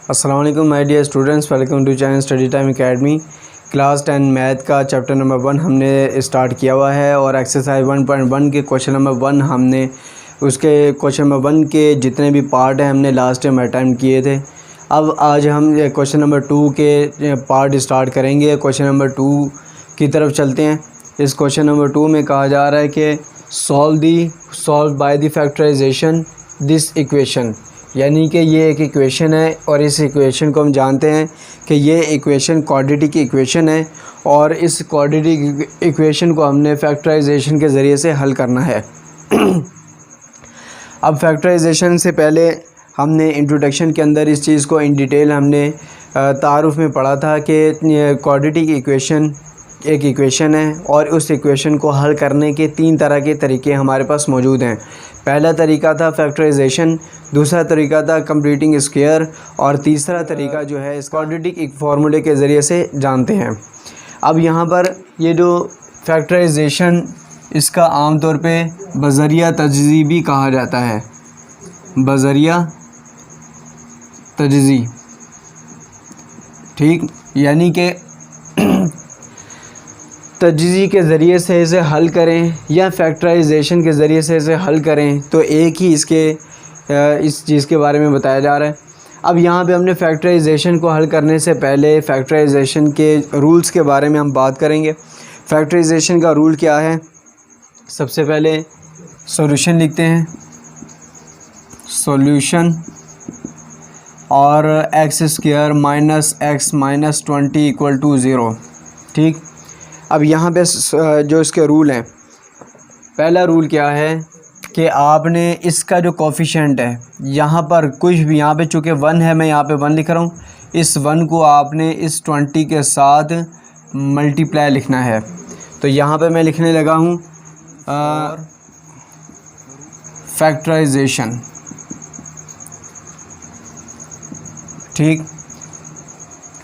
अस्सलाम वालेकुम my dear students, welcome to channel study time academy. Class 10 math का chapter number 1 हमने start किया हुआ है और एक्सरसाइज 1.1 के क्वेश्चन नंबर 1 हमने उसके क्वेश्चन नंबर 1 के जितने भी पार्ट हैं हमने लास्ट टाइम अटैम्प्ट किए थे। अब आज हम क्वेश्चन नंबर 2 के पार्ट स्टार्ट करेंगे। क्वेश्चन नंबर 2 की तरफ चलते हैं। इस क्वेश्चन नंबर 2 में कहा जा रहा है कि solve by the factorization this equation, यानी कि ये एक इक्वेशन है और इस इक्वेशन को हम जानते हैं कि ये इक्वेशन क्वाड्रेटिक इक्वेशन है और इस क्वाड्रेटिक इक्वेशन को हमने फैक्टराइजेशन के ज़रिए से हल करना है। अब फैक्टराइजेशन से पहले हमने इंट्रोडक्शन के अंदर इस चीज़ को इन डिटेल हमने तारुफ में पढ़ा था कि क्वाड्रेटिक इक्वेशन एक इक्वेशन है और उस इक्वेशन को हल करने के 3 तरह के तरीके हमारे पास मौजूद हैं। पहला तरीका था फैक्टराइजेशन, दूसरा तरीका था कंप्लीटिंग स्क्वायर और तीसरा तरीका जो है इस क्वाड्रेटिक एक फार्मूले के ज़रिए से जानते हैं। अब यहाँ पर ये जो फैक्टराइजेशन इसका आम तौर पे बज़रिया तजज़ी भी कहा जाता है, बज़रिया तजज़ी, ठीक, यानी कि तजज़ी के ज़रिए से इसे हल करें या फैक्टराइजेशन के ज़रिए से इसे हल करें तो एक ही इस चीज़ के बारे में बताया जा रहा है। अब यहाँ पे हमने फैक्टराइजेशन को हल करने से पहले फैक्टराइजेशन के रूल्स के बारे में हम बात करेंगे। फैक्टराइजेशन का रूल क्या है? सबसे पहले सॉल्यूशन लिखते हैं, सॉल्यूशन और x square minus x minus 20 equal to 0, ठीक। अब यहाँ पे जो इसके रूल हैं, पहला रूल क्या है कि आपने इसका जो कोफिशिएंट है यहाँ पर कुछ भी, यहाँ पे चूँकि 1 है, मैं यहाँ पे 1 लिख रहा हूँ, इस 1 को आपने इस 20 के साथ मल्टीप्लाई लिखना है। तो यहाँ पे मैं लिखने लगा हूँ फैक्टराइजेशन, ठीक।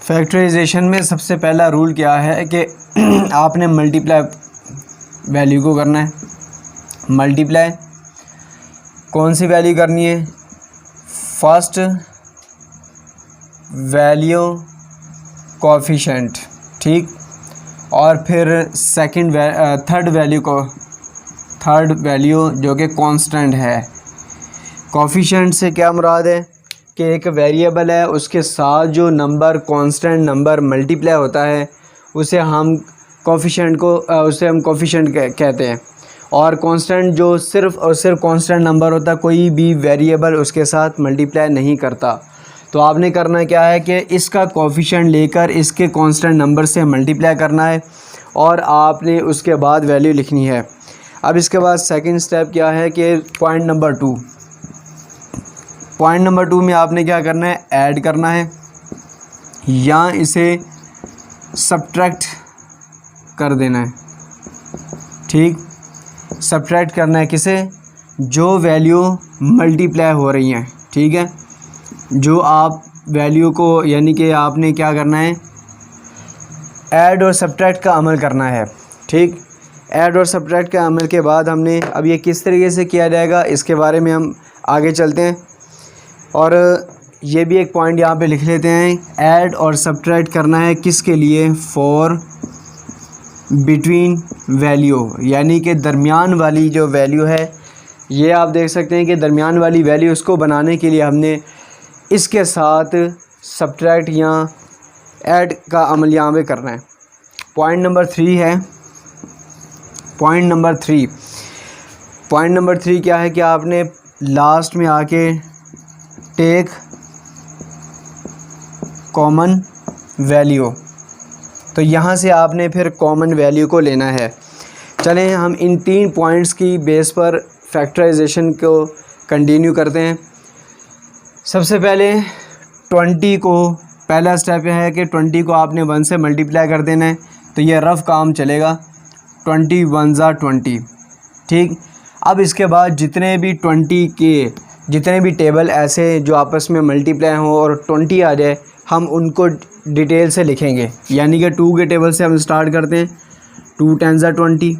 फैक्टराइजेशन में सबसे पहला रूल क्या है कि आपने मल्टीप्लाई वैल्यू को करना है। मल्टीप्लाई कौन सी वैल्यू करनी है? फर्स्ट वैल्यू कोफिशिएंट, ठीक, और फिर थर्ड वैल्यू जो कि कांस्टेंट है। कोफिशिएंट से क्या मुराद है कि एक वेरिएबल है उसके साथ जो नंबर कांस्टेंट नंबर मल्टीप्लाई होता है उसे हम कोफिशिएंट कहते हैं। और कांस्टेंट जो सिर्फ़ और सिर्फ कांस्टेंट नंबर होता है, कोई भी वेरिएबल उसके साथ मल्टीप्लाई नहीं करता। तो आपने करना क्या है कि इसका कोफिशिएंट लेकर इसके कांस्टेंट नंबर से मल्टीप्लाई करना है और आपने उसके बाद वैल्यू लिखनी है। अब इसके बाद सेकंड स्टेप क्या है कि पॉइंट नंबर 2 में आपने क्या करना है? ऐड करना है या इसे सब्ट्रैक्ट कर देना है, ठीक। सब्ट्रैक्ट करना है किसे? जो वैल्यू मल्टीप्लाई हो रही हैं, ठीक है। जो आप वैल्यू को, यानी कि आपने क्या करना है? ऐड और सब्ट्रैक्ट का अमल करना है, ठीक। ऐड और सब्ट्रैक्ट के अमल के बाद हमने, अब ये किस तरीके से किया जाएगा इसके बारे में हम आगे चलते हैं। और ये भी एक पॉइंट यहाँ पे लिख लेते हैं, ऐड और सब्ट्रैक्ट करना है किसके लिए? फॉर बिटवीन वैल्यू, यानी कि दरमियान वाली जो वैल्यू है, ये आप देख सकते हैं कि दरमियान वाली वैल्यू, उसको बनाने के लिए हमने इसके साथ सब्ट्रैक्ट या ऐड का अमल यहाँ पे करना है। पॉइंट नंबर 3 है, पॉइंट नंबर 3 क्या है कि आपने लास्ट में आके टेक कॉमन वैल्यू, तो यहाँ से आपने फिर कॉमन वैल्यू को लेना है। चलें हम इन 3 पॉइंट्स की बेस पर फैक्टराइजेशन को कंटिन्यू करते हैं। सबसे पहले 20 को, पहला स्टेप यह है कि 20 को आपने 1 से मल्टीप्लाई कर देना है, तो ये रफ़ काम चलेगा, 20 1 ज़ा 20, ठीक। अब इसके बाद जितने भी 20 के जितने भी टेबल ऐसे जो आपस में मल्टीप्लाई हों और 20 आ जाए, हम उनको डिटेल से लिखेंगे। यानी कि 2 के टेबल से हम स्टार्ट करते हैं, 2 10 ज़ा 20,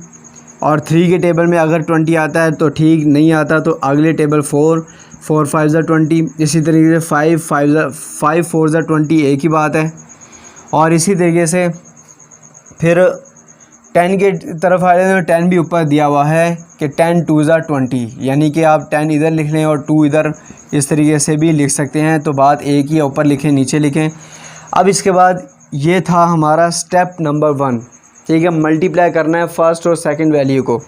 और 3 के टेबल में अगर 20 आता है तो ठीक, नहीं आता तो अगले टेबल 4, 4 5 ज़ा 20, इसी तरीके से 5 4 ज़ा 20 एक ही बात है। और इसी तरीके से फिर 10 के तरफ आ जाए तो 10 भी ऊपर दिया हुआ है कि 10 2 ज़ा 20, यानी कि आप 10 इधर लिख लें और 2 इधर, इस तरीके से भी लिख सकते हैं। तो बात एक ही है, ऊपर लिखें नीचे लिखें। अब इसके बाद ये था हमारा स्टेप नंबर 1, ठीक है। मल्टीप्लाई करना है फर्स्ट और सेकंड वैल्यू को।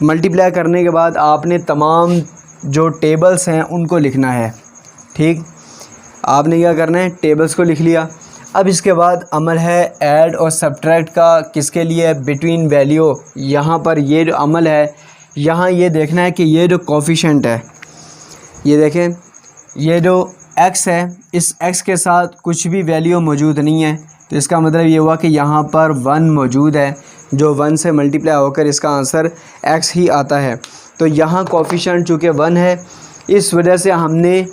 मल्टीप्लाई करने के बाद आपने तमाम जो टेबल्स हैं उनको लिखना है, ठीक। आपने क्या करना है, टेबल्स को लिख लिया। अब इसके बाद अमल है ऐड और सब्ट्रैक्ट का, किसके लिए, बिटवीन वैल्यू। यहाँ पर ये जो अमल है, यहाँ ये देखना है कि ये जो कोफिशिएंट है, ये देखें, ये जो x है, इस x के साथ कुछ भी वैल्यू मौजूद नहीं है। तो इसका मतलब ये हुआ कि यहाँ पर 1 मौजूद है, जो 1 से मल्टीप्लाई होकर इसका आंसर x ही आता है। तो यहाँ कोफिशिएंट चूँकि 1 है, इस वजह से हमने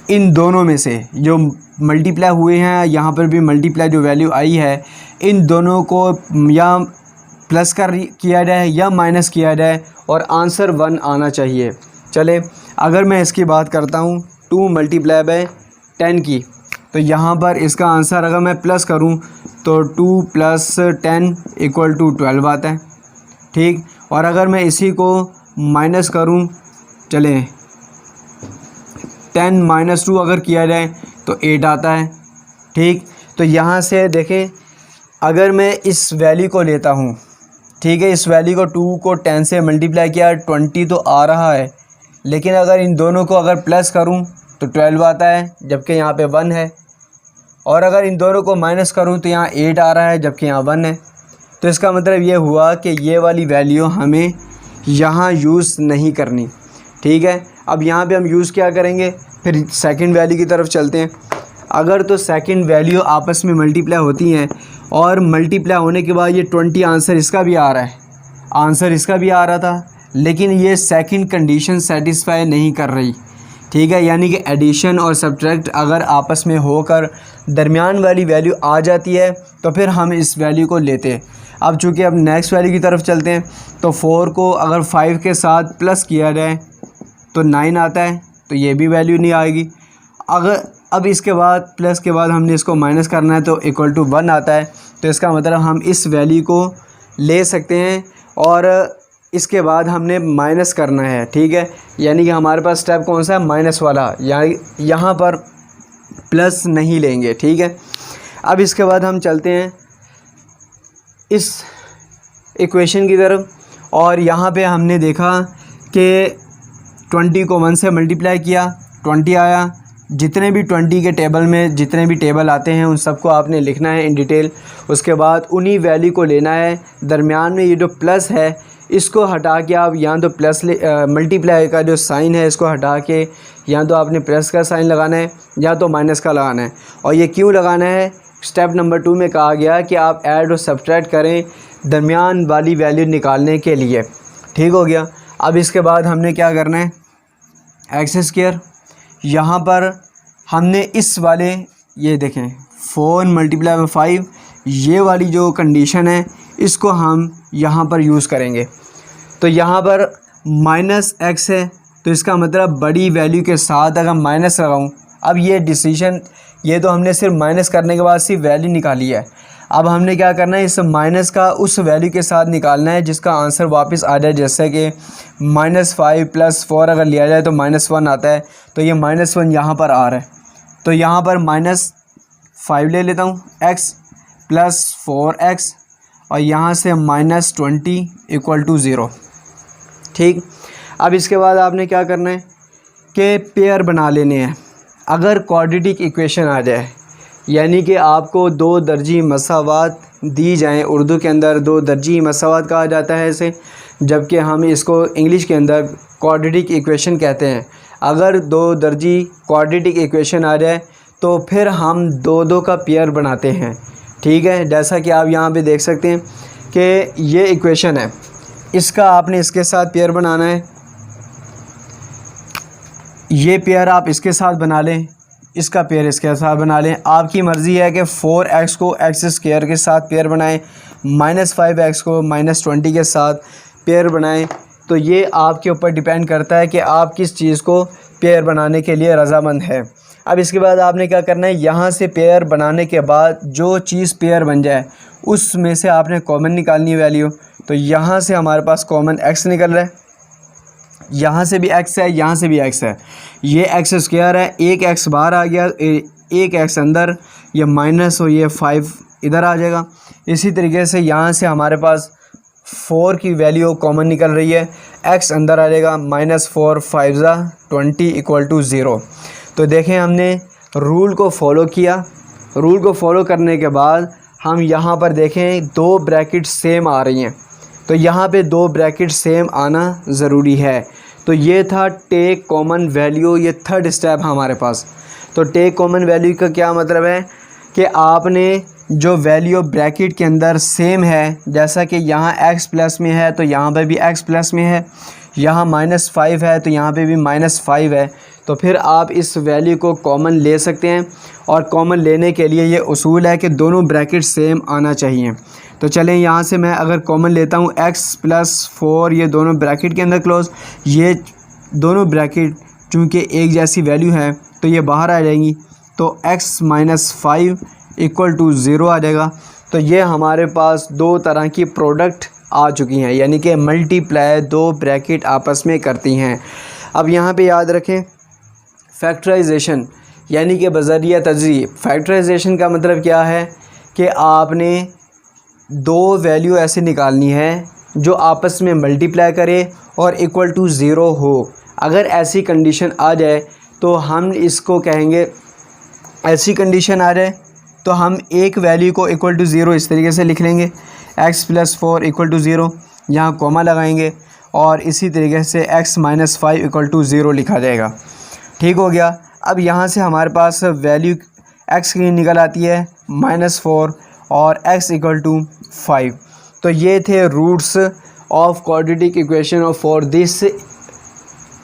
इन दोनों में से जो मल्टीप्लाई हुए हैं, यहाँ पर भी मल्टीप्लाई जो वैल्यू आई है, इन दोनों को या प्लस किया जाए या माइनस किया जाए और आंसर 1 आना चाहिए। चले, अगर मैं इसकी बात करता हूँ 2 मल्टीप्लाई बाय 10 की, तो यहाँ पर इसका आंसर अगर मैं प्लस करूँ तो 2 + 10 = 12 आता है, ठीक। और अगर मैं इसी को माइनस करूँ, चलें 10 - 2 अगर किया जाए तो 8 आता है, ठीक। तो यहाँ से देखें, अगर मैं इस वैल्यू को लेता हूँ, ठीक है, इस वैल्यू को 2 को 10 से मल्टीप्लाई किया, 20 तो आ रहा है, लेकिन अगर इन दोनों को अगर प्लस करूं तो 12 आता है, जबकि यहाँ पे 1 है। और अगर इन दोनों को माइनस करूं तो यहाँ 8 आ रहा है, जबकि यहाँ 1 है। तो इसका मतलब ये हुआ कि ये वाली वैल्यू हमें यहाँ यूज़ नहीं करनी, ठीक है। अब यहाँ पे हम यूज़ क्या करेंगे, फिर सेकंड वैल्यू की तरफ चलते हैं। अगर तो सेकंड वैल्यू आपस में मल्टीप्लाई होती हैं और मल्टीप्लाई होने के बाद ये 20 आंसर इसका भी आ रहा है, आंसर इसका भी आ रहा था, लेकिन ये सेकंड कंडीशन सेटिस्फाई नहीं कर रही, ठीक है। यानी कि एडिशन और सब्ट्रैक्ट अगर आपस में होकर दरमियान वाली वैल्यू आ जाती है तो फिर हम इस वैल्यू को लेते हैं। अब चूँकि अब नेक्स्ट वैल्यू की तरफ चलते हैं, तो 4 को अगर 5 के साथ प्लस किया जाए तो 9 आता है, तो ये भी वैल्यू नहीं आएगी। अगर अब इसके बाद प्लस के बाद हमने इसको माइनस करना है तो = 1 आता है। तो इसका मतलब हम इस वैल्यू को ले सकते हैं और इसके बाद हमने माइनस करना है, ठीक है। यानी कि हमारे पास स्टेप कौन सा है, माइनस वाला, यहाँ पर प्लस नहीं लेंगे, ठीक है। अब इसके बाद हम चलते हैं इस इक्वेशन की तरफ, और यहाँ पे हमने देखा कि 20 को 1 से मल्टीप्लाई किया, 20 आया। जितने भी 20 के टेबल में जितने भी टेबल आते हैं उन सबको आपने लिखना है इन डिटेल। उसके बाद उन्हीं वैल्यू को लेना है, दरमियान में ये जो प्लस है इसको हटा के आप या तो प्लस मल्टीप्लाई का जो साइन है इसको हटा के या तो आपने प्लस का साइन लगाना है या तो माइनस का लगाना है। और ये क्यों लगाना है, स्टेप नंबर 2 में कहा गया कि आप ऐड और सब्ट्रैक्ट करें दरमियान वाली वैल्यू निकालने के लिए, ठीक हो गया। अब इसके बाद हमने क्या करना है, x², यहाँ पर हमने इस वाले, ये देखें 4 मल्टीप्लाई बाय 5, ये वाली जो कंडीशन है इसको हम यहाँ पर यूज़ करेंगे। तो यहाँ पर -x है, तो इसका मतलब बड़ी वैल्यू के साथ अगर माइनस लगाऊँ, अब ये डिसीजन, ये तो हमने सिर्फ माइनस करने के बाद सिर्फ वैल्यू निकाली है। अब हमने क्या करना है, इस माइनस का उस वैल्यू के साथ निकालना है जिसका आंसर वापस आ जाए। जैसे कि -5 + 4 अगर लिया जाए तो -1 आता है, तो ये -1 यहाँ पर आ रहा है। तो यहाँ पर -5 ले लेता हूँ, x + 4x, और यहाँ से -20 = 0, ठीक। अब इसके बाद आपने क्या करना है कि पेयर बना लेने हैं। अगर क्वाड्रेटिक इक्वेशन आ जाए, यानी कि आपको 2 दर्जी मसावात दी जाएं, उर्दू के अंदर 2 दर्जी मसावात कहा जाता है इसे, जबकि हम इसको इंग्लिश के अंदर क्वाड्रेटिक इक्वेशन कहते हैं। अगर 2 दर्जी क्वाड्रेटिक इक्वेशन आ जाए तो फिर हम 2-2 का पेयर बनाते हैं, ठीक है। जैसा कि आप यहाँ पे देख सकते हैं कि ये इक्वेशन है, इसका आपने इसके साथ पेयर बनाना है, ये पेयर आप इसके साथ बना लें, इसका पेयर इसके साथ बना लें। आपकी मर्ज़ी है कि 4x को x² के साथ पेयर बनाएं, -5x को -20 के साथ पेयर बनाएं। तो ये आपके ऊपर डिपेंड करता है कि आप किस चीज़ को पेयर बनाने के लिए रज़ामंद है। अब इसके बाद आपने क्या करना है, यहाँ से पेयर बनाने के बाद जो चीज़ पेयर बन जाए उसमें से आपने कॉमन निकालनी है वैल्यू। तो यहाँ से हमारे पास कॉमन x निकल रहा है, यहाँ से भी x है, यहाँ से भी x है, ये x स्क्वायर है, एक x बाहर आ गया, एक x अंदर, ये माइनस और ये 5 इधर आ जाएगा। इसी तरीके से यहाँ से हमारे पास 4 की वैल्यू कॉमन निकल रही है, x अंदर आ जाएगा, -4 5 20 = 0। तो देखें हमने रूल को फॉलो किया। रूल को फॉलो करने के बाद हम यहाँ पर देखें 2 ब्रैकेट सेम आ रही हैं, तो यहाँ पे 2 ब्रैकेट सेम आना ज़रूरी है। तो ये था टेक कॉमन वैल्यू, ये थर्ड स्टेप है हमारे पास। तो टेक कॉमन वैल्यू का क्या मतलब है कि आपने जो वैल्यू ब्रैकेट के अंदर सेम है, जैसा कि यहाँ x प्लस में है तो यहाँ पे भी x प्लस में है, यहाँ -5 है तो यहाँ पे भी -5 है, तो फिर आप इस वैल्यू को कॉमन ले सकते हैं। और कॉमन लेने के लिए ये उसूल है कि दोनों ब्रैकेट सेम आना चाहिए। तो चलें यहाँ से मैं अगर कॉमन लेता हूँ x + 4, ये दोनों ब्रैकेट के अंदर क्लोज, ये दोनों ब्रैकेट चूँकि एक जैसी वैल्यू है तो ये बाहर आ जाएंगी, तो x - 5 = 0 आ जाएगा। तो ये हमारे पास 2 तरह की प्रोडक्ट आ चुकी हैं, यानी कि मल्टीप्लाई 2 ब्रैकेट आपस में करती हैं। अब यहाँ पे याद रखें फैक्टराइजेशन यानी कि बज़रिया तजज़ीब। फैक्टराइजेशन का मतलब क्या है कि आपने 2 वैल्यू ऐसे निकालनी है जो आपस में मल्टीप्लाई करे और = 0 हो। अगर ऐसी कंडीशन आ जाए तो हम इसको कहेंगे, ऐसी कंडीशन आ जाए तो हम एक वैल्यू को = 0 इस तरीके से लिख लेंगे, x + 4 = 0, यहाँ कॉमा लगाएंगे और इसी तरीके से x - 5 = 0 लिखा जाएगा। ठीक हो गया। अब यहाँ से हमारे पास वैल्यू x की निकल आती है -4 और x = 5। तो ये थे रूट्स ऑफ क्वाड्रेटिक इक्वेशन और फॉर दिस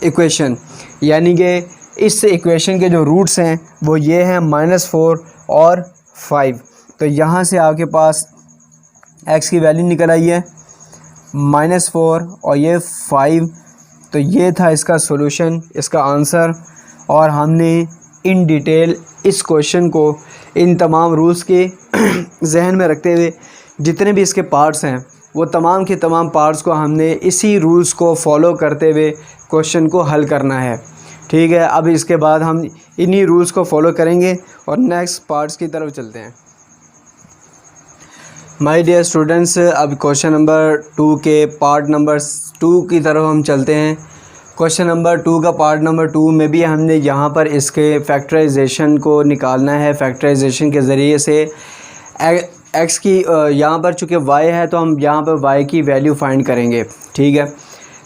इक्वेशन, यानी कि इस इक्वेशन के जो रूट्स हैं वो ये हैं -4 और 5। तो यहाँ से आपके पास x की वैल्यू निकल आई है -4 और ये 5। तो ये था इसका सॉल्यूशन, इसका आंसर। और हमने इन डिटेल इस क्वेश्चन को इन तमाम रूल्स के जहन में रखते हुए जितने भी इसके पार्ट्स हैं वो तमाम के तमाम पार्ट्स को हमने इसी रूल्स को फॉलो करते हुए क्वेश्चन को हल करना है। ठीक है, अब इसके बाद हम इन्हीं रूल्स को फॉलो करेंगे और नेक्स्ट पार्ट्स की तरफ चलते हैं। माय डियर स्टूडेंट्स, अब क्वेश्चन नंबर 2 के पार्ट नंबर 2 की तरफ हम चलते हैं। क्वेश्चन नंबर 2 का पार्ट नंबर 2 में भी हमने यहाँ पर इसके फैक्टराइजेशन को निकालना है। फैक्टराइजेशन के ज़रिए से x की यहाँ पर चूँकि y है तो हम यहाँ पर y की वैल्यू फाइंड करेंगे। ठीक है,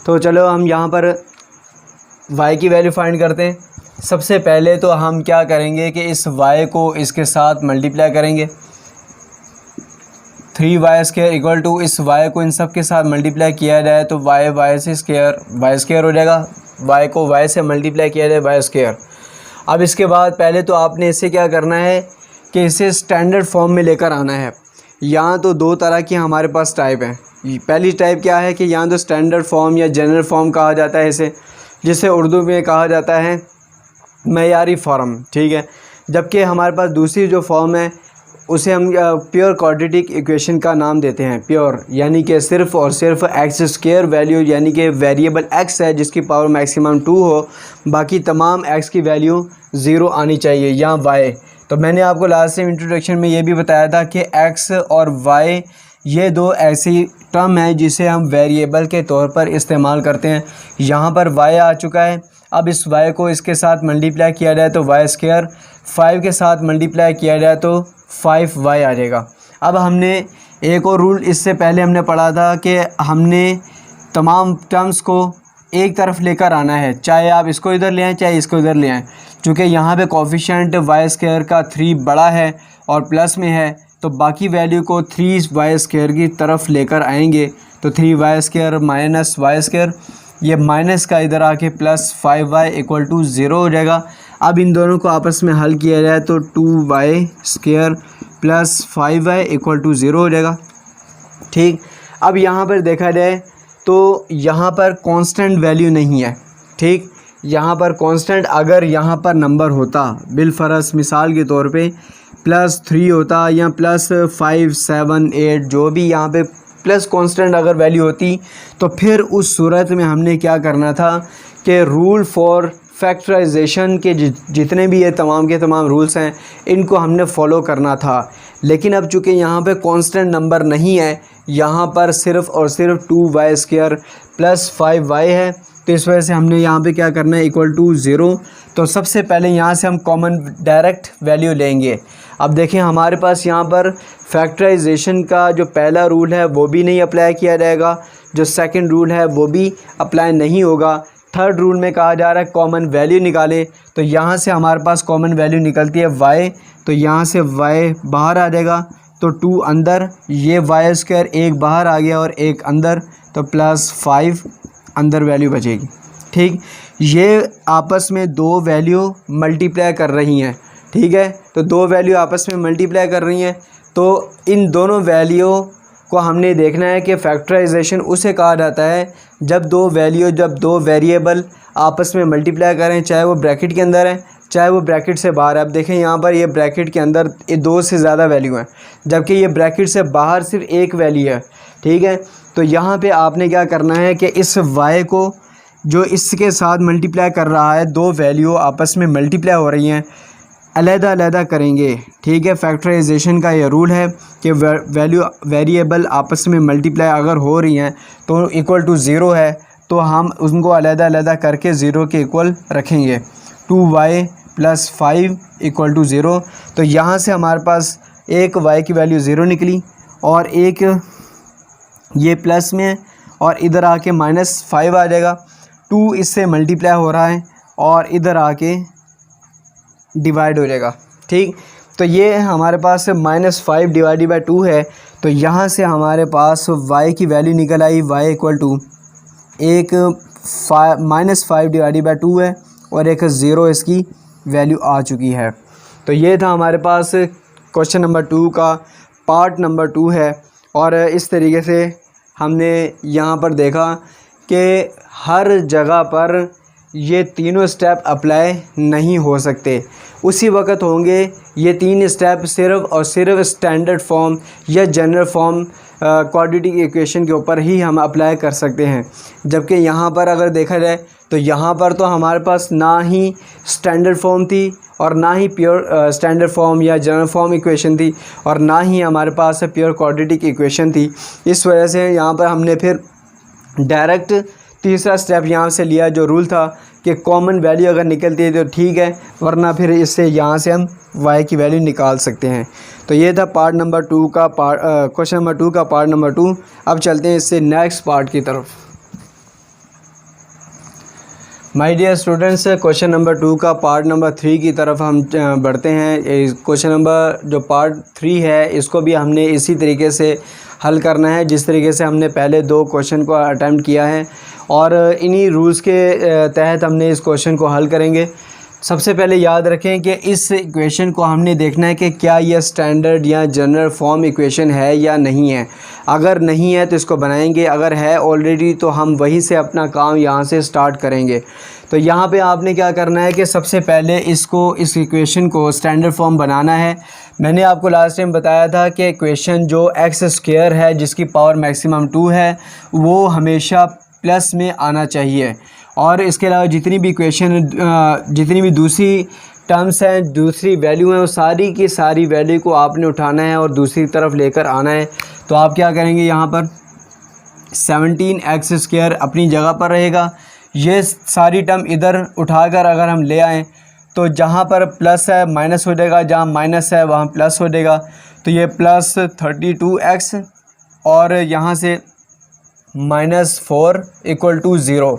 तो चलो हम यहाँ पर y की वैल्यू फाइंड करते हैं। सबसे पहले तो हम क्या करेंगे कि इस y को इसके साथ मल्टीप्लाई करेंगे, 3y² = इस y को इन सब के साथ मल्टीप्लाई किया जाए तो y से y² हो जाएगा, y को y से मल्टीप्लाई किया जाए y²। अब इसके बाद पहले तो आपने इसे क्या करना है कि इसे स्टैंडर्ड फॉर्म में लेकर आना है। यहाँ तो 2 तरह की हमारे पास टाइप हैं। पहली टाइप क्या है कि यहाँ तो स्टैंडर्ड फॉर्म या जनरल फॉर्म कहा जाता है इसे, जिसे उर्दू में कहा जाता है मयारी फॉर्म। ठीक है, जबकि हमारे पास दूसरी जो फॉर्म है उसे हम प्योर क्वाड्रेटिक इक्वेशन का नाम देते हैं। प्योर यानी कि सिर्फ़ और सिर्फ x² वैल्यू, यानी कि वेरिएबल x है जिसकी पावर मैक्सिमम 2 हो, बाकी तमाम x की वैल्यू 0 आनी चाहिए या y। तो मैंने आपको लास्ट टाइम इंट्रोडक्शन में ये भी बताया था कि x और y ये 2 ऐसी टर्म है जिसे हम वेरिएबल के तौर पर इस्तेमाल करते हैं। यहाँ पर y आ चुका है, अब इस y को इसके साथ मल्टीप्लाई किया जाए तो y², 5 के साथ मल्टीप्लाई किया जाए तो 5y आ जाएगा। अब हमने एक और रूल इससे पहले हमने पढ़ा था कि हमने तमाम टर्म्स को एक तरफ लेकर आना है, चाहे आप इसको इधर ले आएँ चाहे इसको इधर ले आएँ। चूँकि यहाँ पे कोफिशिएंट y² का 3 बड़ा है और प्लस में है तो बाकी वैल्यू को 3y² की तरफ लेकर आएंगे तो 3y² - y², ये माइनस का इधर आके +5y = 0 हो जाएगा। अब इन दोनों को आपस में हल किया जाए तो 2y² + 5y = 0 हो जाएगा। ठीक, अब यहाँ पर देखा जाए तो यहाँ पर कांस्टेंट वैल्यू नहीं है। ठीक, यहाँ पर कांस्टेंट अगर यहाँ पर नंबर होता, बिलफरस मिसाल के तौर पे +3 होता या +5, 7, 8 जो भी यहाँ पे प्लस कांस्टेंट अगर वैल्यू होती, तो फिर उस सूरत में हमने क्या करना था कि रूल फॉर फैक्टराइजेशन के जितने भी ये तमाम के तमाम रूल्स हैं इनको हमने फॉलो करना था। लेकिन अब चूँकि यहाँ पे कांस्टेंट नंबर नहीं है, यहाँ पर सिर्फ़ और सिर्फ 2y² + 5y है, तो इस वजह से हमने यहाँ पे क्या करना है =0। तो सबसे पहले यहाँ से हम कॉमन डायरेक्ट वैल्यू लेंगे। अब देखें हमारे पास यहाँ पर फैक्टराइजेशन का जो पहला रूल है वो भी नहीं अप्लाई किया जाएगा, जो सेकंड रूल है वो भी अप्लाई नहीं होगा। थर्ड रूल में कहा जा रहा है कॉमन वैल्यू निकालें, तो यहाँ से हमारे पास कॉमन वैल्यू निकलती है y, तो यहाँ से y बाहर आ जाएगा, तो 2 अंदर, ये y² एक बाहर आ गया और एक अंदर, तो +5 अंदर वैल्यू बचेगी। ठीक, ये आपस में दो वैल्यू मल्टीप्लाई कर रही हैं। ठीक है, तो दो वैल्यू आपस में मल्टीप्लाई कर रही हैं, तो इन दोनों वैल्यू को हमने देखना है कि फैक्टराइजेशन उसे कहा जाता है जब दो वेरिएबल आपस में मल्टीप्लाई करें, चाहे वो ब्रैकेट के अंदर है चाहे वो ब्रैकेट से बाहर है। अब देखें यहाँ पर ये ब्रैकेट के अंदर ये 2 से ज़्यादा वैल्यू हैं, जबकि ये ब्रैकेट से बाहर सिर्फ एक वैल्यू है। ठीक है, तो यहाँ पे आपने क्या करना है कि इस y को जो इसके साथ मल्टीप्लाई कर रहा है, दो वैल्यू आपस में मल्टीप्लाई हो रही हैं, अलग-अलग करेंगे। ठीक है, फैक्टराइजेशन का ये रूल है कि वेरिएबल आपस में मल्टीप्लाई अगर हो रही हैं तो =0 है, तो हम उनको अलग-अलग करके 0 के इक्वल रखेंगे। 2y + 5 = 0, तो यहाँ से हमारे पास एक y की वैल्यू 0 निकली और एक ये प्लस में और इधर आके -5 आ जाएगा। 2 इससे मल्टीप्लाई हो रहा है और इधर आके डिवाइड हो जाएगा। ठीक, तो ये हमारे पास -5 / 2 है, तो यहाँ से हमारे पास y की वैल्यू निकल आई, y = एक -5 / 2 है और एक 0 इसकी वैल्यू आ चुकी है। तो ये था हमारे पास क्वेश्चन नंबर 2 का पार्ट नंबर 2 है। और इस तरीके से हमने यहाँ पर देखा कि हर जगह पर ये तीनों स्टेप अप्लाई नहीं हो सकते, उसी वक्त होंगे ये 3 स्टेप सिर्फ़ और सिर्फ स्टैंडर्ड फॉर्म या जनरल फॉर्म क्वाड्रेटिक इक्वेशन के ऊपर ही हम अप्लाई कर सकते हैं। जबकि यहाँ पर अगर देखा जाए तो यहाँ पर तो हमारे पास ना ही स्टैंडर्ड फॉर्म थी और ना ही प्योर स्टैंडर्ड फॉर्म या जनरल फॉर्म इक्वेशन थी और ना ही हमारे पास प्योर क्वाड्रेटिक इक्वेशन थी। इस वजह से यहाँ पर हमने फिर डायरेक्ट तीसरा स्टेप यहाँ से लिया, जो रूल था कि कॉमन वैल्यू अगर निकलती है तो ठीक है, वरना फिर इससे यहाँ से हम y की वैल्यू निकाल सकते हैं। तो ये था पार्ट नंबर 2 का क्वेश्चन नंबर 2 का पार्ट नंबर 2। अब चलते हैं इससे नेक्स्ट पार्ट की तरफ। My dear students, question number 2 का पार्ट नंबर 3 की तरफ हम बढ़ते हैं। क्वेश्चन नंबर जो पार्ट 3 है इसको भी हमने इसी तरीके से हल करना है जिस तरीके से हमने पहले 2 क्वेश्चन को अटेम्प्ट किया है, और इन्हीं रूल्स के तहत हमने इस क्वेश्चन को हल करेंगे। सबसे पहले याद रखें कि इस इक्वेशन को हमने देखना है कि क्या यह स्टैंडर्ड या जनरल फॉर्म इक्वेशन है या नहीं है। अगर नहीं है तो इसको बनाएंगे, अगर है ऑलरेडी तो हम वहीं से अपना काम यहाँ से स्टार्ट करेंगे। तो यहाँ पे आपने क्या करना है कि सबसे पहले इस इक्वेशन को स्टैंडर्ड फॉर्म बनाना है। मैंने आपको लास्ट टाइम बताया था कि इक्वेशन जो x² है जिसकी पावर मैक्सिमम 2 है वो हमेशा प्लस में आना चाहिए, और इसके अलावा जितनी भी इक्वेशन जितनी भी दूसरी टर्म्स हैं, दूसरी वैल्यू हैं, वो सारी की सारी वैल्यू को आपने उठाना है और दूसरी तरफ लेकर आना है। तो आप क्या करेंगे, यहाँ पर 17x² अपनी जगह पर रहेगा। ये सारी टर्म इधर उठाकर अगर हम ले आएँ तो जहाँ पर प्लस है माइनस हो जाएगा, जहाँ माइनस है वहाँ प्लस हो जाएगा। तो ये +32x और यहाँ से -4 = 0,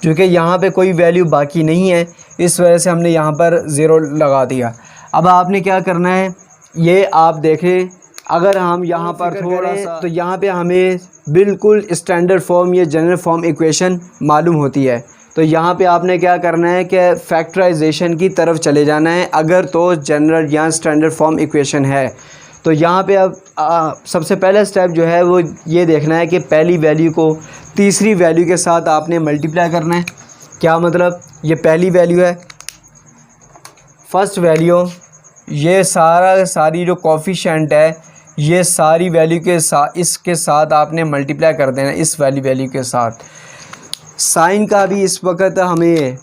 क्योंकि यहाँ पे कोई वैल्यू बाकी नहीं है, इस वजह से हमने यहाँ पर 0 लगा दिया। अब आपने क्या करना है, ये आप देखें, अगर हम यहाँ पर थोड़ा सा तो यहाँ पे हमें बिल्कुल स्टैंडर्ड फॉर्म या जनरल फॉर्म इक्वेशन मालूम होती है। तो यहाँ पे आपने क्या करना है कि फैक्टराइजेशन की तरफ चले जाना है अगर तो जनरल या स्टैंडर्ड फॉर्म इक्वेशन है। तो यहाँ पे अब सबसे पहला स्टेप जो है वो ये देखना है कि पहली वैल्यू को तीसरी वैल्यू के साथ आपने मल्टीप्लाई करना है। क्या मतलब, ये पहली वैल्यू है, फर्स्ट वैल्यू, ये सारी जो कोफिशिएंट है ये सारी वैल्यू के साथ इसके साथ आपने मल्टीप्लाई कर देना इस वैल्यू के साथ। साइन का भी इस वक्त हमें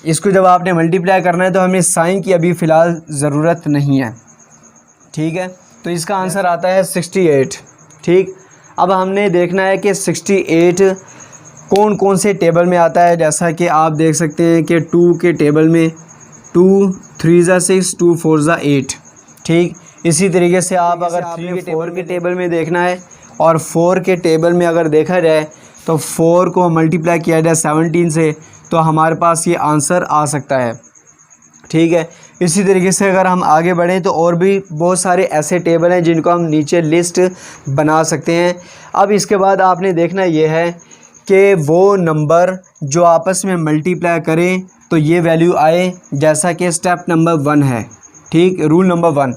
इसको जब आपने मल्टीप्लाई करना है तो हमें साइन की अभी फ़िलहाल ज़रूरत नहीं है, ठीक है। तो इसका आंसर आता है 68, ठीक। अब हमने देखना है कि 68 कौन कौन से टेबल में आता है। जैसा कि आप देख सकते हैं कि 2 के टेबल में 2 3 ज़ा 6, 2 4 ज़ा 8, ठीक। इसी तरीके से आप अगर 4 के टेबल में देखना है और 4 के टेबल में अगर देखा जाए तो 4 को मल्टीप्लाई किया जाए 17 से तो हमारे पास ये आंसर आ सकता है, ठीक है। इसी तरीके से अगर हम आगे बढ़ें तो और भी बहुत सारे ऐसे टेबल हैं जिनको हम नीचे लिस्ट बना सकते हैं। अब इसके बाद आपने देखना ये है कि वो नंबर जो आपस में मल्टीप्लाई करें तो ये वैल्यू आए, जैसा कि स्टेप नंबर 1 है, ठीक, रूल नंबर 1।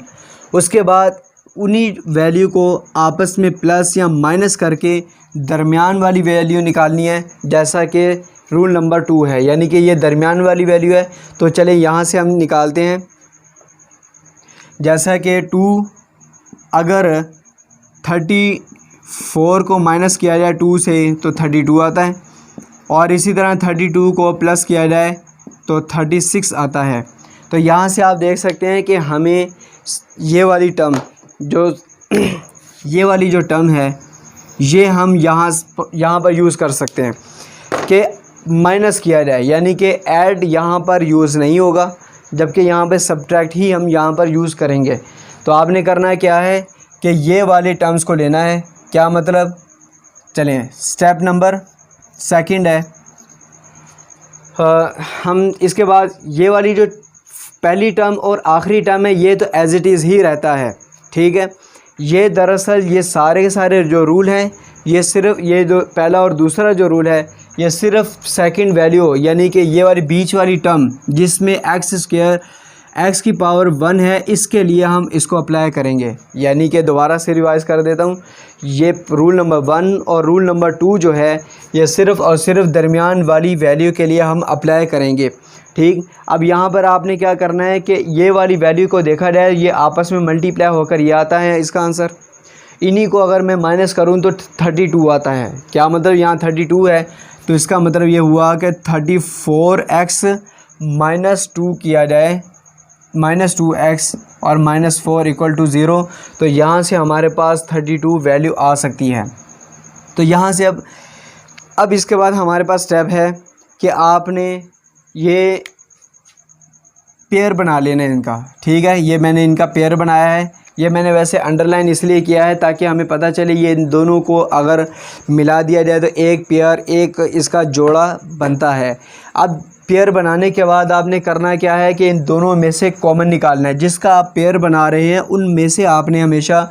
उसके बाद उन्हीं वैल्यू को आपस में प्लस या माइनस करके दरमियान वाली वैल्यू निकालनी है, जैसा कि रूल नंबर 2 है, यानी कि ये दरमियान वाली वैल्यू है। तो चले यहाँ से हम निकालते हैं, जैसा कि 2 अगर 34 को माइनस किया जाए 2 से तो 32 आता है, और इसी तरह 32 को प्लस किया जाए तो 36 आता है। तो यहाँ से आप देख सकते हैं कि हमें ये वाली टर्म जो ये वाली जो टर्म है ये हम यहाँ पर यूज़ कर सकते हैं कि माइनस किया जाए, यानी कि ऐड यहाँ पर यूज़ नहीं होगा, जबकि यहाँ पे सब्ट्रैक्ट ही हम यहाँ पर यूज़ करेंगे। तो आपने करना क्या है कि ये वाले टर्म्स को लेना है। क्या मतलब, चलें स्टेप नंबर 2 है, हम इसके बाद ये वाली जो पहली टर्म और आखिरी टर्म है ये तो एज इट इज़ ही रहता है, ठीक है। ये दरअसल ये सारे के सारे जो रूल हैं ये सिर्फ ये जो पहला और दूसरा जो रूल है ये सिर्फ सेकंड वैल्यू, यानी कि ये वाली बीच वाली टर्म जिसमें x की पावर 1 है, इसके लिए हम इसको अप्लाई करेंगे। यानी कि दोबारा से रिवाइज़ कर देता हूँ, ये रूल नंबर 1 और रूल नंबर 2 जो है ये सिर्फ़ और सिर्फ दरमियान वाली वैल्यू के लिए हम अप्लाई करेंगे, ठीक। अब यहाँ पर आपने क्या करना है कि ये वाली वैल्यू को देखा जाए ये आपस में मल्टीप्लाई होकर ये आता है इसका आंसर। इन्हीं को अगर मैं माइनस करूँ तो 32 आता है। क्या मतलब, यहाँ 32 है तो इसका मतलब ये हुआ कि 34x - 2 किया जाए, -2x और -4 = 0। तो यहाँ से हमारे पास 32 वैल्यू आ सकती है। तो यहाँ से अब इसके बाद हमारे पास स्टेप है कि आपने ये पेयर बना लेना है इनका, ठीक है। ये मैंने इनका पेयर बनाया है, ये मैंने वैसे अंडरलाइन इसलिए किया है ताकि हमें पता चले ये इन दोनों को अगर मिला दिया जाए तो एक पेयर, एक इसका जोड़ा बनता है। अब पेयर बनाने के बाद आपने करना क्या है कि इन दोनों में से कॉमन निकालना है। जिसका आप पेयर बना रहे हैं उनमें से आपने हमेशा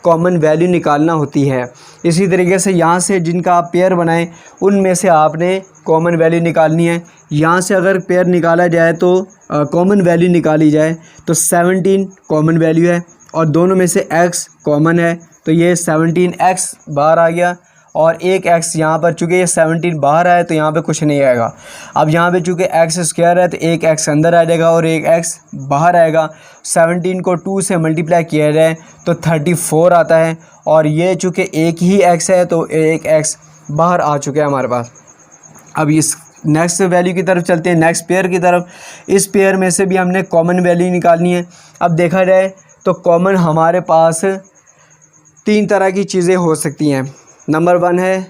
कॉमन वैल्यू निकालना होती है। इसी तरीके से यहाँ से जिनका आप पेयर बनाएं उनमें से आपने कॉमन वैल्यू निकालनी है। यहाँ से अगर पेयर निकाला जाए तो कॉमन वैल्यू निकाली जाए तो 17 कॉमन वैल्यू है और दोनों में से x कॉमन है, तो ये 17x बाहर आ गया और एक x यहाँ पर चूँकि ये 17 बाहर आया तो यहाँ पे कुछ नहीं आएगा। अब यहाँ पे चूँकि x² है तो एक x अंदर आ जाएगा और एक x बाहर आएगा। 17 को 2 से मल्टीप्लाई किया जाए तो 34 आता है और ये चूँकि एक ही x है तो एक x बाहर आ चुका है हमारे पास। अब इस नेक्स्ट वैल्यू की तरफ चलते हैं, नेक्स्ट पेयर की तरफ। इस पेयर में से भी हमने कॉमन वैल्यू निकालनी है। अब देखा जाए तो कॉमन हमारे पास 3 तरह की चीज़ें हो सकती हैं। नंबर 1 है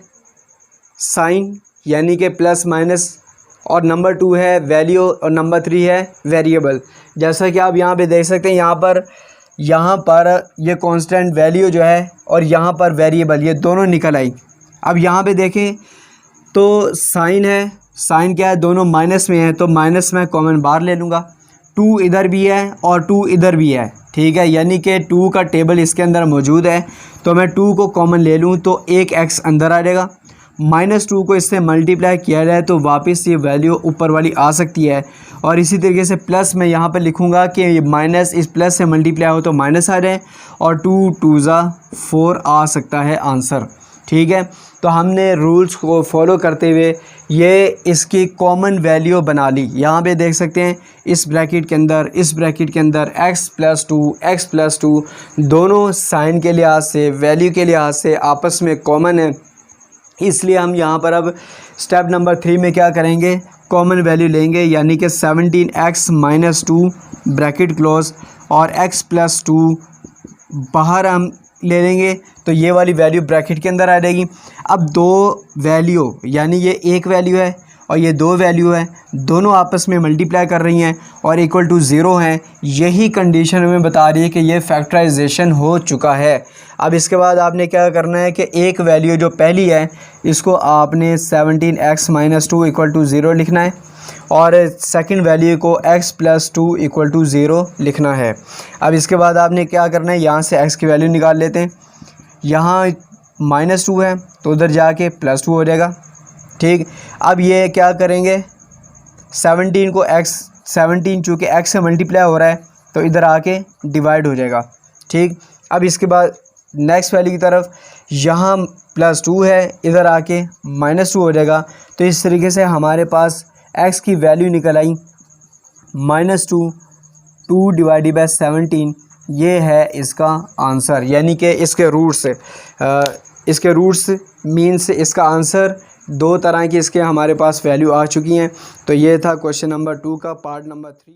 साइन यानी कि प्लस माइनस, और नंबर 2 है वैल्यू, और नंबर 3 है वेरिएबल। जैसा कि आप यहाँ पे देख सकते हैं यहाँ पर ये कांस्टेंट वैल्यू जो है और यहाँ पर वेरिएबल, ये दोनों निकल आई। अब यहाँ पे देखें तो साइन है, साइन क्या है, दोनों माइनस में है तो माइनस में कॉमन बाहर ले लूँगा। 2 इधर भी है और 2 इधर भी है, ठीक है, यानी कि 2 का टेबल इसके अंदर मौजूद है तो मैं 2 को कॉमन ले लूँ तो एक x अंदर आ जाएगा। -2 को इससे मल्टीप्लाई किया जाए तो वापस ये वैल्यू ऊपर वाली आ सकती है। और इसी तरीके से प्लस मैं यहाँ पर लिखूँगा कि माइनस इस प्लस से मल्टीप्लाई हो तो माइनस आ जाए और 2 2 ज़ा 4 आ सकता है आंसर, ठीक है। तो हमने रूल्स को फॉलो करते हुए ये इसकी कॉमन वैल्यू बना ली। यहाँ पे देख सकते हैं इस ब्रैकेट के अंदर, इस ब्रैकेट के अंदर x प्लस टू दोनों साइन के लिहाज से, वैल्यू के लिहाज से आपस में कॉमन है। इसलिए हम यहाँ पर अब स्टेप नंबर 3 में क्या करेंगे, कॉमन वैल्यू लेंगे, यानी कि 17x माइनस 2 ब्रैकेट क्लोज और x प्लस 2 बाहर हम ले लेंगे, तो ये वाली वैल्यू ब्रैकेट के अंदर आ जाएगी। अब दो वैल्यू, यानी ये एक वैल्यू है और ये दो वैल्यू है, दोनों आपस में मल्टीप्लाई कर रही हैं और इक्वल टू 0 हैं। यही कंडीशन हमें बता रही है कि ये फैक्टराइजेशन हो चुका है। अब इसके बाद आपने क्या करना है कि एक वैल्यू जो पहली है इसको आपने 17x माइनस 2 इक्वल टू 0 लिखना है और सेकंड वैल्यू को x प्लस 2 इक्वल टू 0 लिखना है। अब इसके बाद आपने क्या करना है, यहाँ से x की वैल्यू निकाल लेते हैं। यहाँ माइनस 2 है तो उधर जाके प्लस 2 हो जाएगा। ठीक, अब ये क्या करेंगे, 17 को x, चूँकि x से मल्टीप्लाई हो रहा है तो इधर आके डिवाइड हो जाएगा। ठीक, अब इसके बाद नेक्स्ट वैल्यू की तरफ, यहाँ प्लस 2 है, इधर आके माइनस 2 हो जाएगा। तो इस तरीके से हमारे पास x की वैल्यू निकल आई -2, 2 डिवाइडेड बाय 17। ये है इसका आंसर, यानी कि इसके रूट्स मीन्स इसका आंसर दो तरह की इसके हमारे पास वैल्यू आ चुकी हैं। तो ये था क्वेश्चन नंबर 2 का पार्ट नंबर 3।